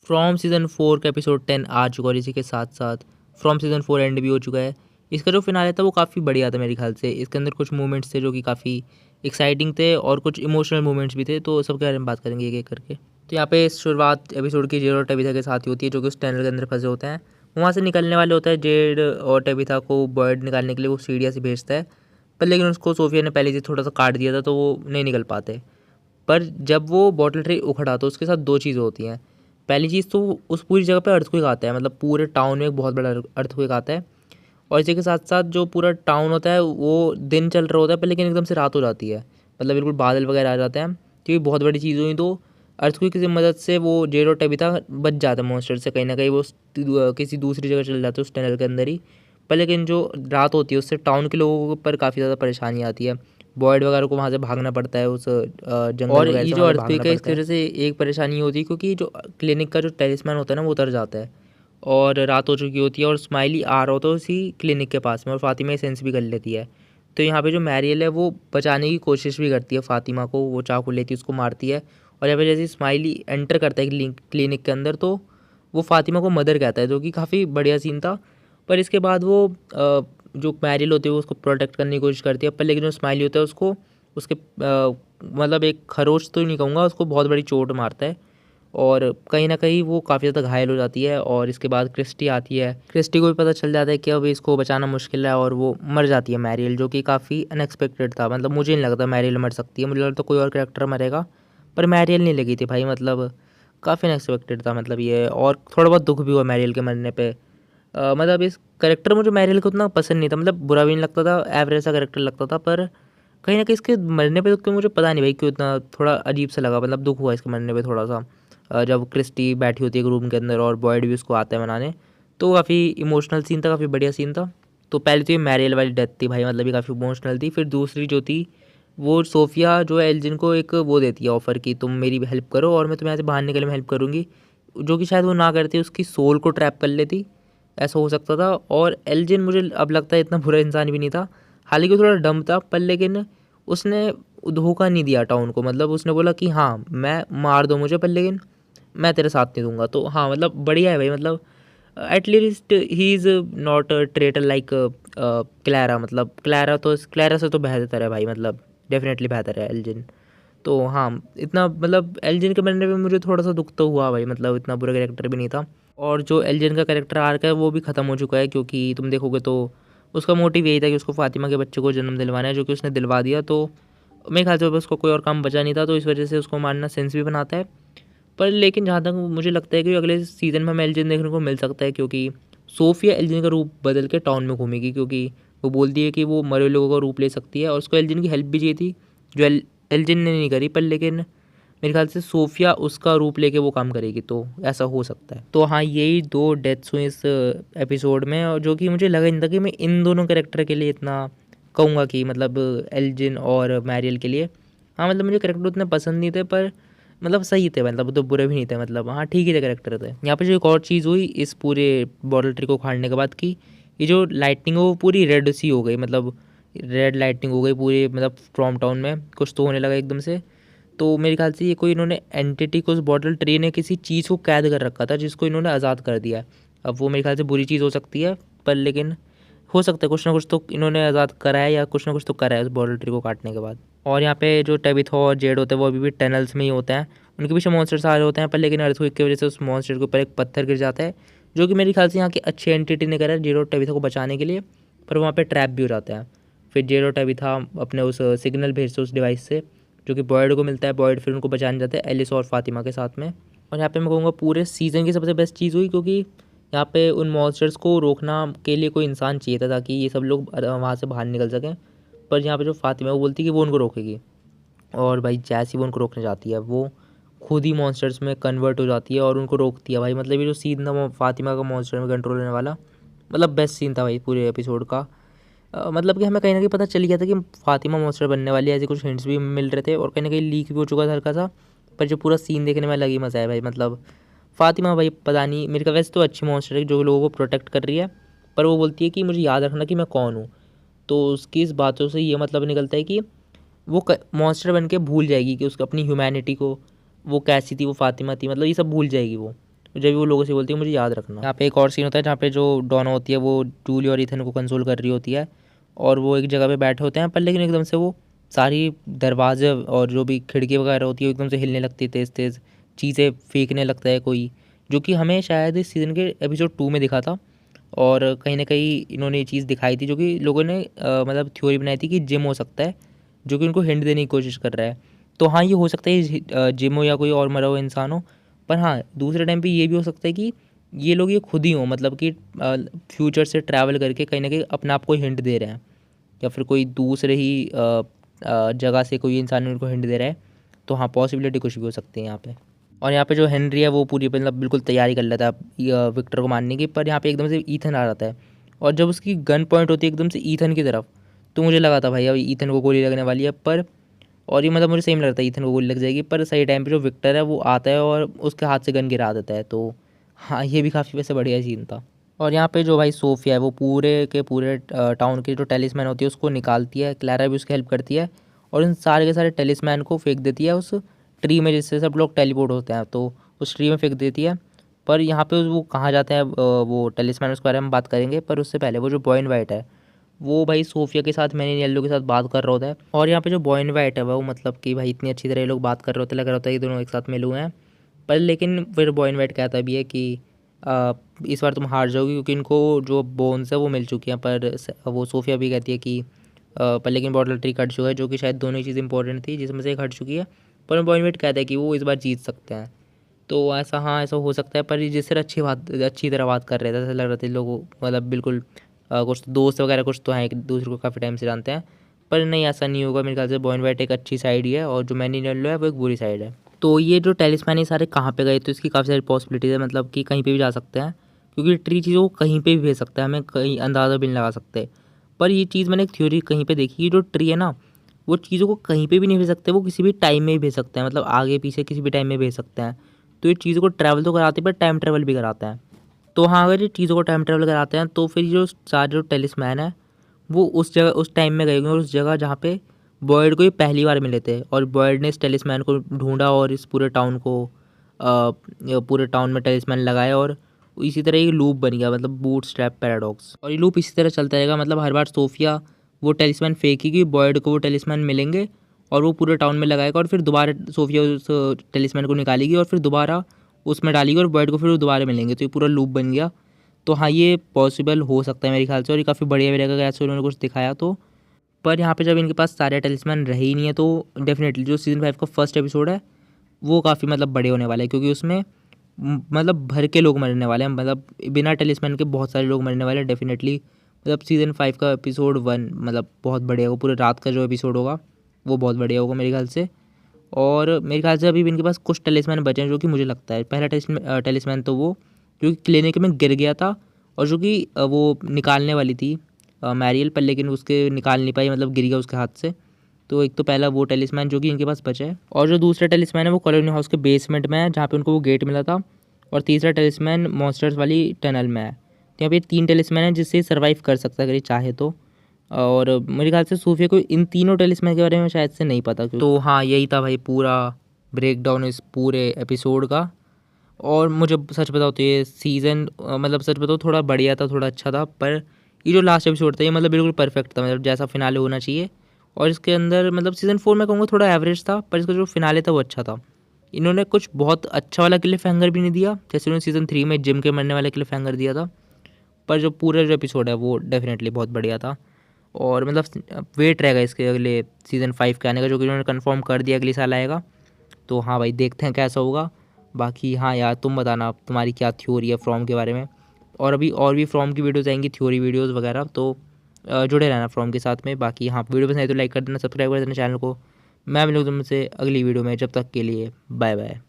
From season 4 का episode 10 आ चुका और इसी के साथ-साथ फ्रॉम सीज़न 4 एंड भी हो चुका है। इसका जो फ़िनाले था वो काफ़ी बढ़िया था मेरे ख़्याल से। इसके अंदर कुछ मोमेंट्स थे जो कि काफ़ी एक्साइटिंग थे और कुछ इमोशनल मोमेंट्स भी थे, तो सबके बारे में बात करेंगे एक-एक करके। तो यहाँ पे शुरुआत एपिसोड की जेड और टबिथा के साथ ही होती है, जो कि उस टनल के अंदर फँसे होते हैं। वहाँ से निकलने वाले होता है जेड और टबिथा को बॉयड निकालने के लिए वो सीढ़ियाँ से भेजता है। पर लेकिन उसको सोफिया ने पहले से थोड़ा-सा काट दिया था, तो वो नहीं निकल पाते। पर जब वो बॉटल ट्री उखड़ा तो उसके साथ 2 चीज़ें होती हैं। पहली चीज़ तो उस पूरी जगह पे अर्थक्वेक आता है, मतलब पूरे टाउन में एक बहुत बड़ा अर्थक्वेक आता है और इसी के साथ-साथ जो पूरा टाउन होता है वो दिन चल रहा होता है पर लेकिन एकदम से रात हो जाती है। मतलब बिल्कुल बादल वगैरह आ जाते हैं, क्योंकि बहुत बड़ी चीज़ हुई तो अर्थक्वेक की मदद से वो जेड और टबिथा बच जाते हैं मॉन्स्टर से, कहीं न कहीं वो किसी दूसरी जगह चले जाते हैं उस टनल के अंदर ही। पर लेकिन जो रात होती है उससे टाउन के लोगों पर काफ़ी ज़्यादा परेशानी आती है। बॉयड वगैरह को वहाँ से भागना पड़ता है उस जंगल और वगैरह ये से जो वहाँ से भागना अर्थक्वेक है पड़ता इसकी है। वजह से एक परेशानी होती है क्योंकि जो क्लिनिक का जो टेलिस्मैन होता है ना वो उतर जाता है और रात हो चुकी होती है और स्माइली आ रहा होता है उसी क्लिनिक के पास में और फातिमा ये सेंस भी कर लेती है। तो यहाँ पे जो मैरियल है वो बचाने की कोशिश भी करती है फातिमा को, वो चाकू लेती है उसको मारती है और यहाँ पे जैसे स्माइली एंटर करता है क्लिनिक के अंदर तो वो फातिमा को मदर कहता है, जो कि काफ़ी बढ़िया सीन था। पर इसके बाद वो जो मैरियल होती है वो उसको प्रोटेक्ट करने की कोशिश करती है, पर लेकिन जो स्माइली होता है उसको उसके मतलब एक खरोच तो नहीं कहूँगा, उसको बहुत बड़ी चोट मारता है और कहीं न कहीं वो काफ़ी ज़्यादा घायल हो जाती है। और इसके बाद क्रिस्टी आती है। क्रिस्टी को भी पता चल जाता है कि अब इसको बचाना मुश्किल है और वो मर जाती है मैरियल, जो कि काफ़ी अनएक्सपेक्टेड था। मतलब मुझे नहीं लगता मैरियल मर सकती है, मुझे लगता कोई और कैरेक्टर मरेगा, पर मैरियल नहीं लगी थी भाई, मतलब काफ़ी अनएक्सपेक्टेड था मतलब ये। और थोड़ा बहुत दुःख भी हुआ मैरियल के मरने पे। मतलब इस कैरेक्टर मुझे मैरियल को उतना पसंद नहीं था, मतलब बुरा भी नहीं लगता था, एवरेज सा कैरेक्टर लगता था, पर कहीं न कहीं इसके मरने पे तो मुझे पता नहीं भाई क्यों इतना थोड़ा अजीब सा लगा, मतलब दुःख हुआ इसके मरने पे थोड़ा-सा। जब क्रिस्टी बैठी होती है एक रूम के अंदर और बॉयड भी उसको आता है मनाने, तो काफ़ी इमोशनल सीन था, काफ़ी बढ़िया सीन था। तो पहले तो ये मैरियल वाली डेथ थी भाई, मतलब ये काफ़ी इमोशनल थी। फिर दूसरी जो थी वो सोफिया जो है एल्जिन को एक वो देती है ऑफ़र कि तुम मेरी भी हेल्प करो और मैं तुम्हें यहाँ से बाहर निकलने में हेल्प करूँगी, जो कि शायद वो ना करती, उसकी सोल को ट्रैप कर लेती, ऐसा हो सकता था। और एल्जिन मुझे अब लगता है इतना बुरा इंसान भी नहीं था, हालाँकि वो थोड़ा डम था, पर लेकिन उसने धोखा नहीं दिया टाउन को, मतलब उसने बोला कि हाँ, मैं मार दो मुझे पर लेकिन मैं तेरा साथ नहीं दूँगा। तो हाँ, मतलब बढ़िया है भाई, मतलब at least he is not a traitor like Clara, मतलब क्लैरा से तो बेहतर है भाई, मतलब डेफ़िनेटली बेहतर है एल्जिन। तो हाँ, इतना मतलब एल्जिन के मरने पे मुझे थोड़ा-सा दुःख तो हुआ भाई, मतलब इतना बुरा कैरेक्टर भी नहीं था। और जो एल्जिन का कैरेक्टर आर्क है वो भी ख़त्म हो चुका है, क्योंकि तुम देखोगे तो उसका मोटिव यही था कि उसको फ़ातिमा के बच्चे को जन्म दिलवाना है, जो कि उसने दिलवा दिया। तो मेरे ख़्याल से अब उसको कोई और काम बचा नहीं था, तो इस वजह से उसको मारना सेंस भी बनाता है। पर लेकिन जहाँ तक मुझे लगता है कि अगले सीज़न में हमें एल्जिन देखने को मिल सकता है, क्योंकि सोफिया एल्जिन का रूप बदल के टाउन में घूमेगी, क्योंकि वो बोलती है कि वो मरे हुए लोगों का रूप ले सकती है और उसको एल्जिन की हेल्प भी चाहिए थी, जो एल्जिन ने नहीं करी। पर लेकिन मेरे ख्याल से सोफिया उसका रूप लेके वो काम करेगी, तो ऐसा हो सकता है। तो हाँ, यही 2 डेथ्स हुई इस एपिसोड में, और जो कि मुझे लगा नहीं था कि मैं इन दोनों कैरेक्टर के लिए इतना कहूँगा कि मतलब एल्जिन और मैरियल के लिए। हाँ, मतलब मुझे कैरेक्टर उतने पसंद नहीं थे, पर मतलब सही थे, मतलब वो तो बुरे भी नहीं थे, मतलब हाँ ठीक ही थे कैरेक्टर थे। यहाँ पे जो एक और चीज़ हुई इस पूरे बॉटल ट्री को उखाड़ने के बाद की, ये जो लाइटनिंग है वो पूरी रेड सी हो गई, मतलब रेड लाइटनिंग हो गई पूरी, मतलब फ्रॉम टाउन में कुछ तो होने लगा एकदम से। तो मेरे ख्याल से ये कोई इन्होंने एंटिटी को, उस बॉटल ट्री ने किसी चीज़ को कैद कर रखा था जिसको इन्होंने आज़ाद कर दिया है। अब वो मेरे ख्याल से बुरी चीज़ हो सकती है, पर लेकिन हो सकता है कुछ ना कुछ तो इन्होंने आज़ाद करा है या कुछ ना कुछ तो करा है उस बॉटल ट्री को काटने के बाद। और यहाँ पे जो टेबिथा और जेड होते हैं वो अभी भी टनल्स में ही होते हैं, उनके पीछे मॉन्स्टर्स आ रहे होते हैं, पर लेकिन अर्थक्वेक की वजह से उस मॉन्स्टर के ऊपर एक पत्थर गिर जाता है, जो कि मेरे ख्याल से यहाँ की अच्छी एंटिटी ने करा है जेड और टेबिथा को बचाने के लिए, पर वहाँ पे ट्रैप भी हो जाता है। फिर जेड और टेबिथा अपने उस सिग्नल भेजते उस डिवाइस से, जो कि बॉयड को मिलता है। बॉयड फिर उनको बचाने जाते हैं एलिस और फातिमा के साथ में। और यहाँ पे मैं कहूँगा पूरे सीज़न की सबसे बेस्ट चीज़ हुई, क्योंकि यहाँ पे उन मॉन्स्टर्स को रोकना के लिए कोई इंसान चाहिए था ताकि ये सब लोग वहाँ से बाहर निकल सकें। पर यहाँ पे जो फातिमा है वो बोलती है कि वो उनको रोकेगी, और भाई जैसे ही वो उनको रोकने जाती है वो खुद ही मॉन्स्टर्स में कन्वर्ट हो जाती है और उनको रोकती है भाई। मतलब ये जो सीन था वो फातिमा का मॉन्स्टर में कंट्रोल होने वाला, मतलब बेस्ट सीन था भाई पूरे एपिसोड का। मतलब कि हमें कहीं न कहीं पता चल गया था कि फातिमा मॉन्स्टर बनने वाली है, ऐसे कुछ हिंट्स भी मिल रहे थे और कहीं न कहीं लीक भी हो चुका था हल्का सा। पर जो पूरा सीन देखने में अलग ही मज़ा है भाई, मतलब फातिमा भाई पता नहीं, मेरे ख्याल वैसे तो अच्छी मॉन्स्टर है जो लोगों को प्रोटेक्ट कर रही है, पर वो बोलती है कि मुझे याद रखना कि मैं कौन हूँ। तो उसकी इस बातों से ये मतलब निकलता है कि वो मॉन्स्टर बन के भूल जाएगी कि उसको अपनी ह्यूमैनिटी को, वो कैसी थी, वो फातिमा थी, मतलब ये सब भूल जाएगी वो। जब भी वो लोगों से बोलती है मुझे याद रखना। यहाँ पे एक और सीन होता है जहाँ पे जो डॉना होती है वो जूली और ईथन को कंसोल कर रही होती है और वो एक जगह पे बैठे होते हैं, पर लेकिन एकदम से वो सारी दरवाजे और जो भी खिड़की वगैरह होती है एकदम से हिलने लगती है, तेज़ तेज़ चीज़ें फेंकने लगता है कोई, जो कि हमें शायद इस सीज़न के एपिसोड 2 में दिखा था। और कहीं ना कहीं इन्होंने ये चीज़ दिखाई थी जो कि लोगों ने मतलब थ्योरी बनाई थी कि जिम हो सकता है, जो कि उनको हिंट देने की कोशिश कर रहा है। तो हाँ, ये हो सकता है जिम हो या कोई और मरा हुआ इंसान हो, पर हाँ दूसरे टाइम पे ये भी हो सकता है कि ये लोग ये खुद ही हों, मतलब कि फ्यूचर से ट्रैवल करके कहीं ना कहीं अपने आप को हिंट दे रहे हैं, या फिर कोई दूसरे ही जगह से कोई इंसान उनको हिंट दे रहा है। तो हाँ, पॉसिबिलिटी कुछ भी हो सकती है यहाँ पे। और यहाँ पे जो हेनरी है वो पूरी मतलब बिल्कुल तैयारी कर लेता है विक्टर को मारने की, पर यहाँ पे एकदम से ईथन आ जाता है और जब उसकी गन पॉइंट होती है एकदम से ईथन की तरफ, तो मुझे लगा था भाई अब ईथन को गोली लगने वाली है, पर और ये मतलब मुझे सेम लगता है ईथन को गोली लग जाएगी, पर सही टाइम पे जो विक्टर है वो आता है और उसके हाथ से गन गिरा देता है। तो हाँ, ये भी काफ़ी वैसे बढ़िया सीन था। और यहाँ पे जो भाई सोफिया है वो पूरे के पूरे टाउन की जो टेलिस्मैन होती है उसको निकालती है, क्लैरा भी उसकी हेल्प करती है और इन सारे के सारे टेलिस्मैन को फेंक देती है उस ट्री में जिससे सब लोग टेलीपोर्ट होते हैं, तो उस ट्री में फेंक देती है। पर यहाँ पे वो कहाँ जाते हैं वो टेलिस्मैन, उसके बारे में बात करेंगे, पर उससे पहले वो जो बॉय इन वाइट है वो भाई सोफिया के साथ मैन इन येलो के साथ बात कर रहा होता है। और यहाँ पे जो बॉय इन वाइट है वो मतलब कि भाई इतनी अच्छी तरह ये लोग बात कर रहे होते, लग रहा होता है कि दोनों एक साथ मिले हुए हैं। पर लेकिन फिर बॉय इन वाइट कहता भी है कि इस बार तुम हार जाओगी क्योंकि इनको जो बोन्स है वो मिल चुकी हैं। पर वो सोफिया भी कहती है कि पर लेकिन बॉटल ट्री हट चुका है, जो कि शायद दोनों ही चीज़ इंपॉर्टेंट थी जिसमें से एक हट चुकी है। पर बॉय इन वाइट कहता है कि वो इस बार जीत सकते हैं। तो ऐसा हाँ, ऐसा हो सकता है, पर ये जिस तरह अच्छी तरह बात कर रहे थे, ऐसा लग रहा था लोग मतलब बिल्कुल कुछ तो दोस्त वगैरह कुछ तो हैं, एक दूसरे को काफ़ी टाइम से जानते हैं। पर नहीं, ऐसा नहीं होगा मेरे ख्याल से। बॉय इन वाइट एक अच्छी साइड ही है और जो मैन इन येलो है वो एक बुरी साइड है। तो ये जो टेलिस्मैन ये सारे कहाँ पे गए, तो इसकी काफ़ी सारी पॉसिबिलिटीज़ है, मतलब कि कहीं पे भी जा सकते हैं क्योंकि ट्री चीज़ों को कहीं पे भी भेज सकता है, हमें कहीं अंदाज़ा भी नहीं लगा सकते। पर ये चीज़ मैंने एक थ्योरी कहीं पे देखी कि जो ट्री है ना वो चीज़ों को कहीं पे भी नहीं भेज सकते, वो किसी भी टाइम में ही भेज सकते हैं, मतलब आगे पीछे किसी भी टाइम में भेज सकते हैं। तो ये चीज़ों को ट्रैवल तो कराते हैं पर टाइम ट्रैवल भी कराते हैं। तो हाँ, अगर ये चीज़ों को टाइम ट्रैवल कराते हैं तो फिर जो सारे जो टेलिस्मैन है वो उस जगह उस टाइम में गए होंगे और उस जगह जहाँ पे बॉयड को ये पहली बार मिले थे और बॉयड ने इस टेलिस्मैन को ढूंढा और इस पूरे टाउन को ये पूरे टाउन में टेलिस्मैन लगाए और इसी तरह ये लूप बन गया, मतलब बूट स्ट्रैप पैराडॉक्स। और ये लूप इसी तरह चलता रहेगा, मतलब हर बार सोफिया वो टेलिस्मैन फेंकेगी, बॉयड को वो टेलिस्मैन मिलेंगे और वो पूरे टाउन में लगाएगा और फिर दोबारा सोफिया उस टेलिस्मैन को निकालेगी और फिर दोबारा उसमें डालेगी और बॉयड को फिर वो दोबारा मिलेंगे, तो ये पूरा लूप बन गया। तो हाँ, ये पॉसिबल हो सकता है मेरे ख्याल से और ये काफ़ी बढ़िया भी रहेगा अगर ऐसे उन्होंने कुछ दिखाया तो। पर यहाँ पे जब इनके पास सारे टेलिस्मैन रहे ही नहीं है तो डेफिनेटली जो सीज़न 5 का फर्स्ट एपिसोड है वो काफ़ी मतलब बड़े होने वाले हैं, क्योंकि उसमें मतलब भर के लोग मरने वाले हैं, मतलब बिना टेलिस्मैन के बहुत सारे लोग मरने वाले हैं डेफिनेटली। मतलब सीज़न 5 का एपिसोड 1 मतलब बहुत बढ़िया होगा, पूरे रात का जो एपिसोड होगा वो बहुत बढ़िया होगा मेरे ख्याल से। और मेरे ख्याल से अभी भी इनके पास कुछ टेलिस्मैन बचे हैं, जो कि मुझे लगता है पहला टेलिस्मैन तो वो जो कि क्लिनिक में गिर गया था और जो कि वो निकालने वाली थी मैरियल, पर लेकिन उसके निकाल नहीं पाई, मतलब गिर गया उसके हाथ से। तो एक तो पहला वो टेलिस्मैन जो कि इनके पास बचा है, और जो दूसरा टेलिस्मैन है वो कॉलोनी हाउस के बेसमेंट में है जहाँ पे उनको वो गेट मिला था, और तीसरा टेलिस्मैन मॉन्स्टर्स वाली टनल में है। तो यहाँ पे 3 टेलिस्मैन है जिससे सर्वाइव कर सकता है अगर ये चाहे तो। और मेरे ख्याल से सूफिया को इन तीनों टेलिस्मैन के बारे में शायद से नहीं पता। तो हाँ, यही था भाई पूरा ब्रेक डाउन इस पूरे एपिसोड का। और मुझे सच बताओ तो ये सीज़न मतलब सच बताओ थोड़ा बढ़िया था, थोड़ा अच्छा था, पर ये जो लास्ट एपिसोड था ये मतलब बिल्कुल परफेक्ट था, मतलब जैसा फिनाले होना चाहिए। और इसके अंदर मतलब सीज़न 4 में कहूँगा थोड़ा एवरेज था, पर इसका जो फिनाले था वो अच्छा था। इन्होंने कुछ बहुत अच्छा वाला क्लिफ हैंगर भी नहीं दिया, जैसे उन्होंने सीज़न 3 में जिम के मरने वाला क्लिफ हैंगर दिया था, पर जो पूरा जो एपिसोड है वो डेफिनेटली बहुत बढ़िया था। और मतलब वेट रहेगा इसके अगले सीज़न 5 के आने का, जो कि उन्होंने कन्फर्म कर दिया अगले साल आएगा। तो हाँ भाई, देखते हैं कैसा होगा। बाकी हाँ यार, तुम बताना तुम्हारी क्या थ्योरी है फ्रॉम के बारे में। और अभी और भी फ्रॉम की वीडियोज़ आएंगी, थ्योरी वीडियोज़ वगैरह, तो जुड़े रहना फ्रॉम के साथ में। बाकी हाँ, वीडियो पसंद है तो लाइक कर देना, सब्सक्राइब कर देना चैनल को। मैं मिलूँ तुमसे अगली वीडियो में, जब तक के लिए बाय बाय।